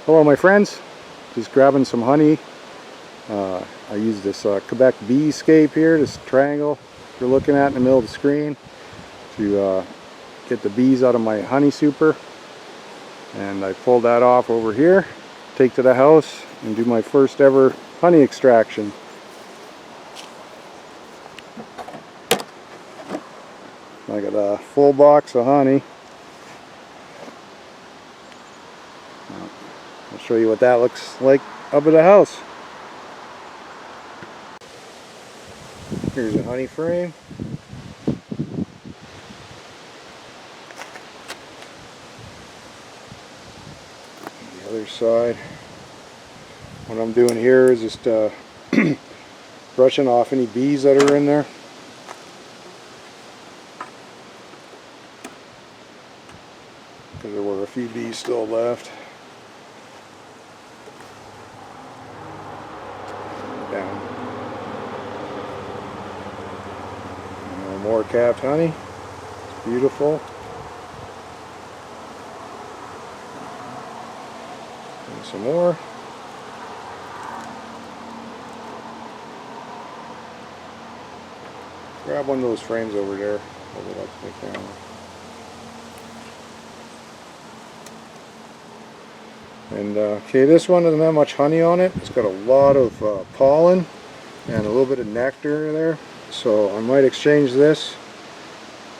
Hello my friends, just grabbing some honey. I use this Quebec bee escape here, this triangle you're looking at in the middle of the screen, to get the bees out of my honey super. And I pulled that off over here, take to the house and do my first ever honey extraction. I got a full box of honey. I'll show you what that looks like up at the house. Here's a honey frame. The other side. What I'm doing here is just brushing off any bees that are in there. Because there were a few bees still left. Down. More capped honey. It's beautiful. And some more. Grab one of those frames over there. Hold it up to the camera. And okay, this one doesn't have much honey on it. It's got a lot of pollen and a little bit of nectar there. So I might exchange this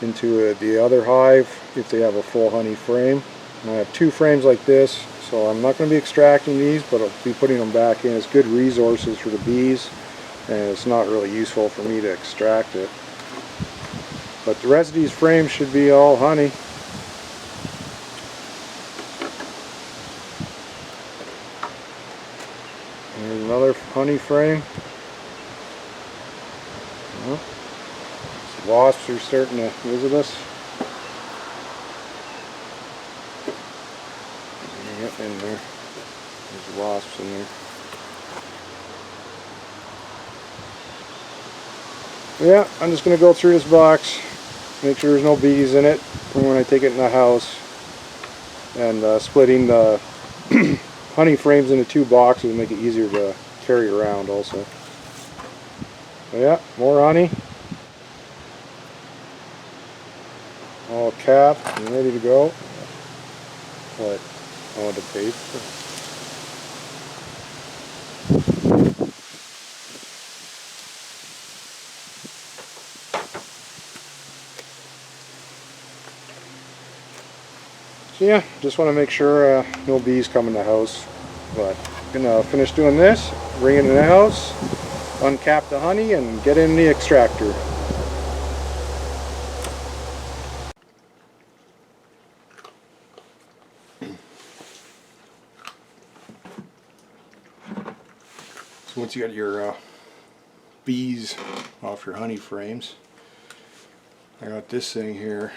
into the other hive if they have a full honey frame. And I have two frames like this, so I'm not going to be extracting these, but I'll be putting them back in. It's good resources for the bees, and it's not really useful for me to extract it. But the rest of these frames should be all honey. Here's another honey frame. Well, wasps are starting to visit us. Get in there. There's wasps in there. Yeah, I'm just going to go through this box, make sure there's no bees in it from when I take it in the house, and splitting the honey frames into two boxes will make it easier to carry around also. So yeah, more honey. All capped and ready to go. What? I want the paper. So yeah, just want to make sure no bees come in the house. But I'm gonna finish doing this, bring it in the house, uncap the honey, and get in the extractor. So once you got your bees off your honey frames, I got this thing here.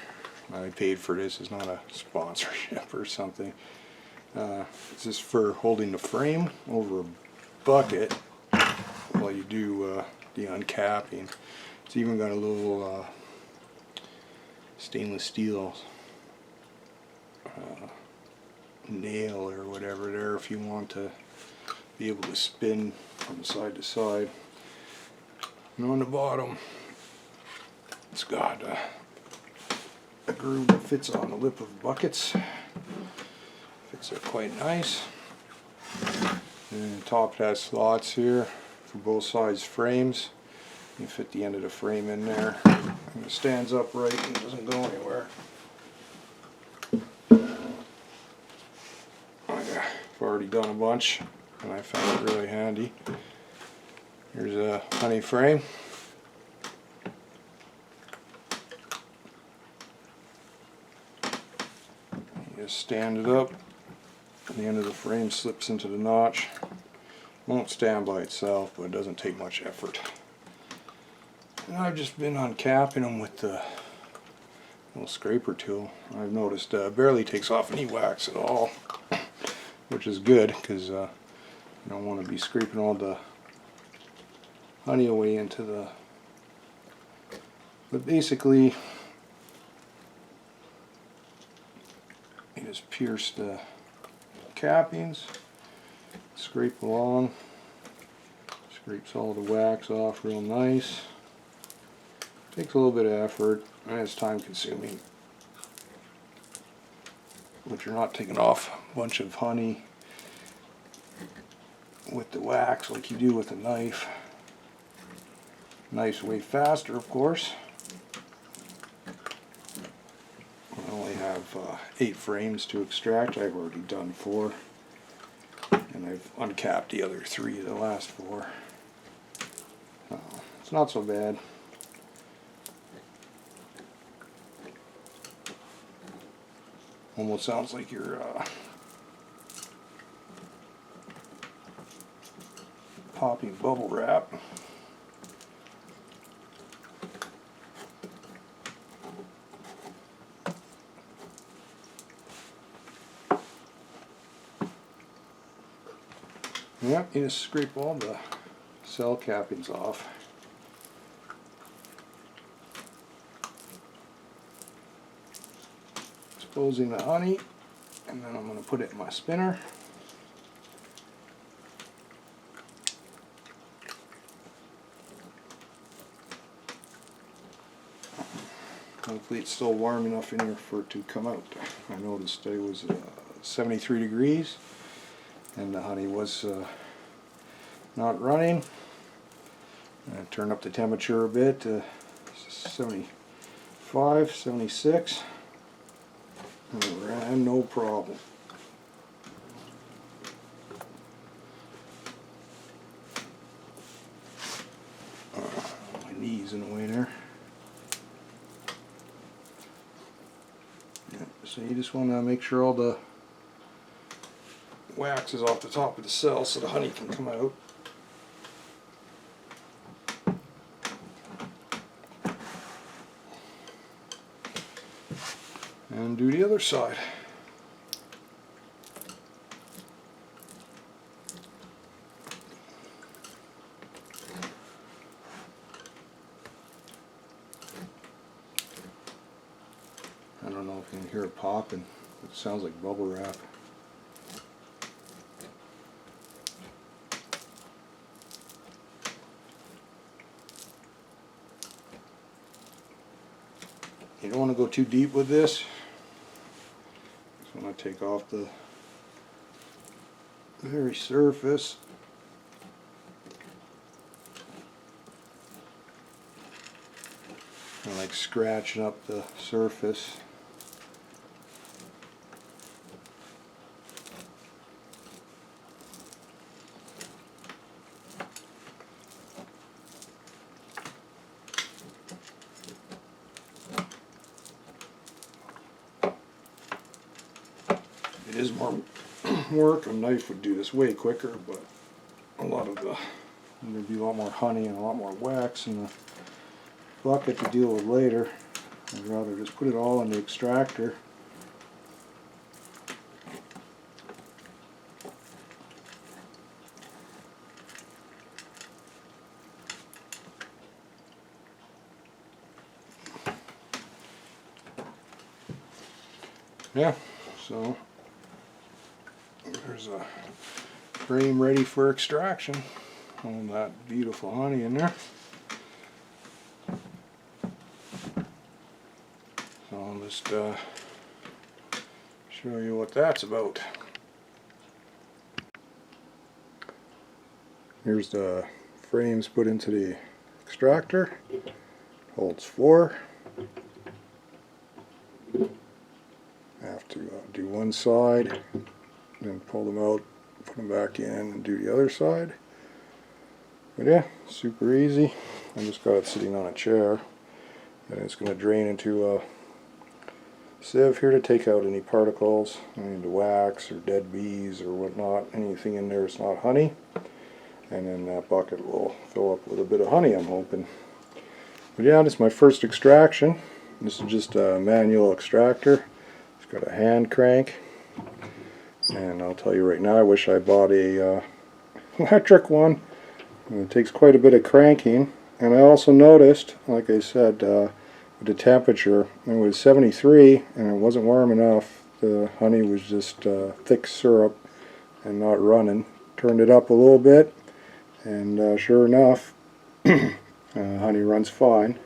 I paid for this. It's not a sponsorship or something. It's just for holding the frame over a bucket while you do the uncapping. It's even got a little stainless steel nail or whatever there if you want to be able to spin from side to side. And on the bottom it's got a groove that fits on the lip of buckets. Fits there quite nice. And the top has slots here for both sides frames. You fit the end of the frame in there, and it stands upright and doesn't go anywhere. I've already done a bunch and I found it really handy. Here's a honey frame. You just stand it up, and the end of the frame slips into the notch. Won't stand by itself, but it doesn't take much effort. And I've just been uncapping them with the little scraper tool. I've noticed barely takes off any wax at all, which is good because you don't want to be scraping all the honey away into the. But basically, you just pierce the cappings, scrape along, scrapes all the wax off real nice. Takes a little bit of effort and it's time consuming, but you're not taking off a bunch of honey with the wax like you do with a knife. Knife's way faster, of course. I only have 8 frames to extract. I've already done 4, and I've uncapped the other 3 of the last 4. It's not so bad. Almost sounds like you're popping bubble wrap. Yep, you just scrape all the cell cappings off. Exposing the honey, and then I'm going to put it in my spinner. Hopefully it's still warm enough in here for it to come out. I noticed it was 73 degrees and the honey was not running. I turned up the temperature a bit to 75, 76. And no problem. My knees in the way there. Yeah, so you just want to make sure all the wax is off the top of the cell so the honey can come out. And do the other side. I don't know if you can hear it popping. It sounds like bubble wrap. You don't want to go too deep with this. Just want to take off the very surface. I like scratching up the surface. It is more work. A knife would do this way quicker, but there'd be a lot more honey and a lot more wax in the bucket to deal with later. I'd rather just put it all in the extractor. Yeah, so there's a frame ready for extraction. All that beautiful honey in there. So I'll just show you what that's about. Here's the frames put into the extractor. Holds 4. I have to do one side, then pull them out, put them back in, and do the other side. But yeah, super easy. I just got it sitting on a chair, and it's going to drain into a sieve here to take out any particles, any wax or dead bees or whatnot, anything in there that's not honey. And then that bucket will fill up with a bit of honey, I'm hoping. But yeah, this is my first extraction. This is just a manual extractor. It's got a hand crank. And I'll tell you right now, I wish I bought a electric one. And it takes quite a bit of cranking. And I also noticed, like I said, with the temperature, it was 73 and it wasn't warm enough the honey was just thick syrup and not running. Turned it up a little bit, and sure enough, honey runs fine.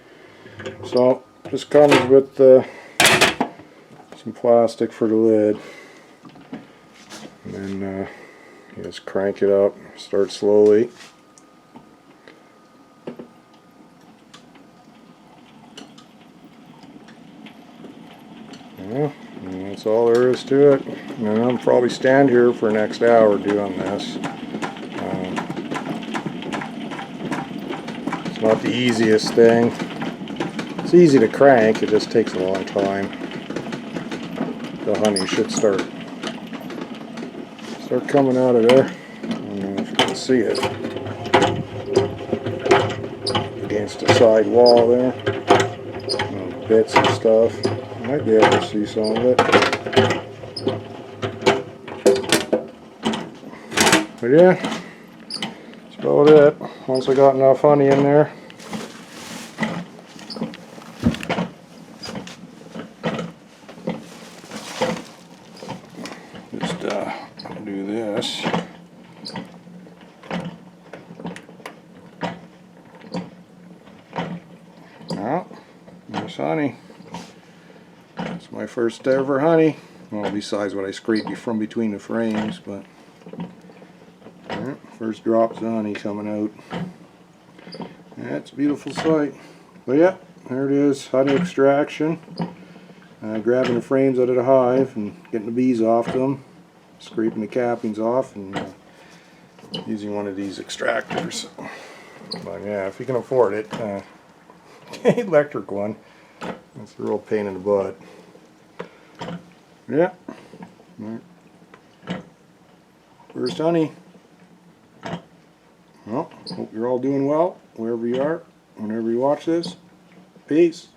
So just comes with some plastic for the lid, and then you just crank it up, start slowly. Yeah, and that's all there is to it. And I'll probably stand here for the next hour doing this. It's not the easiest thing. It's easy to crank, it just takes a long time. The honey should start coming out of there. I don't know if you can see it against the side wall there. Bits and stuff. You might be able to see some of it. But yeah, that's about it. Once I got enough honey in there, just do this. Well, there's honey. It's my first ever honey. Well, besides what I scraped from between the frames, but yeah, first drops of honey coming out. Yeah, it's a beautiful sight. But yeah, there it is, honey extraction. Grabbing the frames out of the hive and getting the bees off them, scraping the cappings off, and using one of these extractors. But yeah, if you can afford it, electric one. It's a real pain in the butt. Yeah. First honey. Well, hope you're all doing well, wherever you are, whenever you watch this. Peace.